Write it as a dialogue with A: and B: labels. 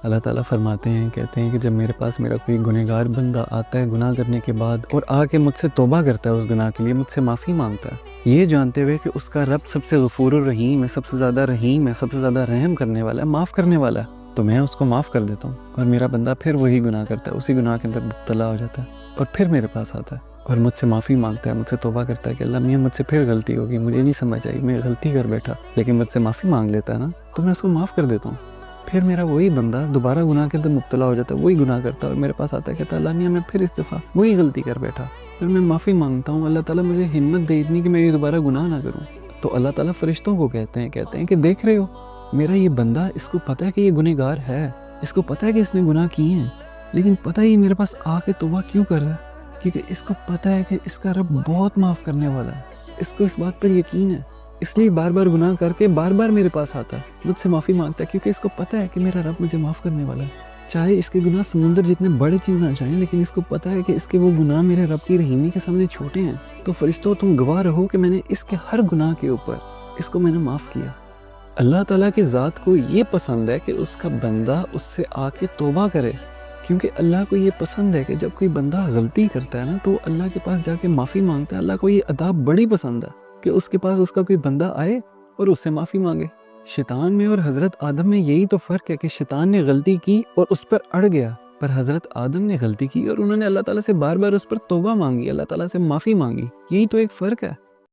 A: اللہ تعالیٰ فرماتے ہیں، کہتے ہیں کہ جب میرے پاس میرا کوئی گنہگار بندہ آتا ہے گناہ کرنے کے بعد اور آ کے مجھ سے توبہ کرتا ہے، اس گناہ کے لیے مجھ سے معافی مانگتا ہے، یہ جانتے ہوئے کہ اس کا رب سب سے غفور الرحیم ہے، سب سے زیادہ رحیم ہے، سب سے زیادہ رحم کرنے والا ہے، معاف کرنے والا ہے، تو میں اس کو معاف کر دیتا ہوں، اور میرا بندہ پھر وہی گناہ کرتا ہے، اسی گناہ کے اندر مبتلا ہو جاتا ہے، اور پھر میرے پاس آتا ہے اور مجھ سے معافی مانگتا ہے، مجھ سے توبہ کرتا ہے کہ اللہ میاں مجھ سے پھر غلطی ہوگی، مجھے نہیں سمجھ آئی، میں غلطی کر بیٹھا، لیکن مجھ سے معافی مانگ لیتا ہے نا، تو میں اس کو معاف کر دیتا ہوں۔ پھر میرا وہی بندہ دوبارہ گناہ کے اندر مبتلا ہو جاتا ہے، وہی گناہ کرتا ہے اور میرے پاس آتا ہے، کہتا ہے اللہ میاں میں پھر اس دفعہ وہی غلطی کر بیٹھا، پھر میں معافی مانگتا ہوں، اللہ تعالیٰ مجھے ہمت دے اتنی کہ میں یہ دوبارہ گناہ نہ کروں۔ تو اللہ تعالیٰ فرشتوں کو کہتے ہیں کہ دیکھ رہے ہو میرا یہ بندہ، اس کو پتہ ہے کہ یہ گنہگار ہے، اس کو پتہ ہے کہ اس نے گناہ کیے ہیں، لیکن پتہ ہی میرے پاس آ کے توبہ کیوں کر رہا ہے، کیونکہ اس کو پتہ ہے کہ اس کا رب بہت معاف کرنے والا ہے، اس کو اس بات پر یقین ہے، اس لیے بار بار گناہ کر کے بار بار میرے پاس آتا ہے، مجھ سے معافی مانگتا ہے، کیونکہ اس کو پتہ ہے کہ میرا رب مجھے معاف کرنے والا ہے، چاہے اس کے گناہ سمندر جتنے بڑے کیوں نہ جائیں، لیکن اس کو پتہ ہے کہ اس کے وہ گناہ میرے رب کی رحیمی کے سامنے چھوٹے ہیں۔ تو فرشتوں تم گواہ رہو کہ میں نے اس کے ہر گناہ کے اوپر اس کو میں نے معاف کیا۔ اللہ تعالیٰ کی ذات کو یہ پسند ہے کہ اس کا بندہ اس سے آ کے توبہ کرے، کیونکہ اللہ کو یہ پسند ہے کہ جب کوئی بندہ غلطی کرتا ہے نا تو اللہ کے پاس جا کے معافی مانگتا ہے۔ اللہ کو یہ ادا بڑی پسند ہے کہ اس کے پاس اس کا کوئی بندہ آئے اور اس سے معافی مانگے۔ شیطان میں اور حضرت آدم میں یہی تو فرق ہے کہ شیطان نے غلطی کی اور اس پر اڑ گیا، پر حضرت آدم نے غلطی کی اور انہوں نے اللہ تعالیٰ سے بار بار اس پر توبہ مانگی، اللہ تعالیٰ سے معافی مانگی، یہی تو ایک فرق ہے۔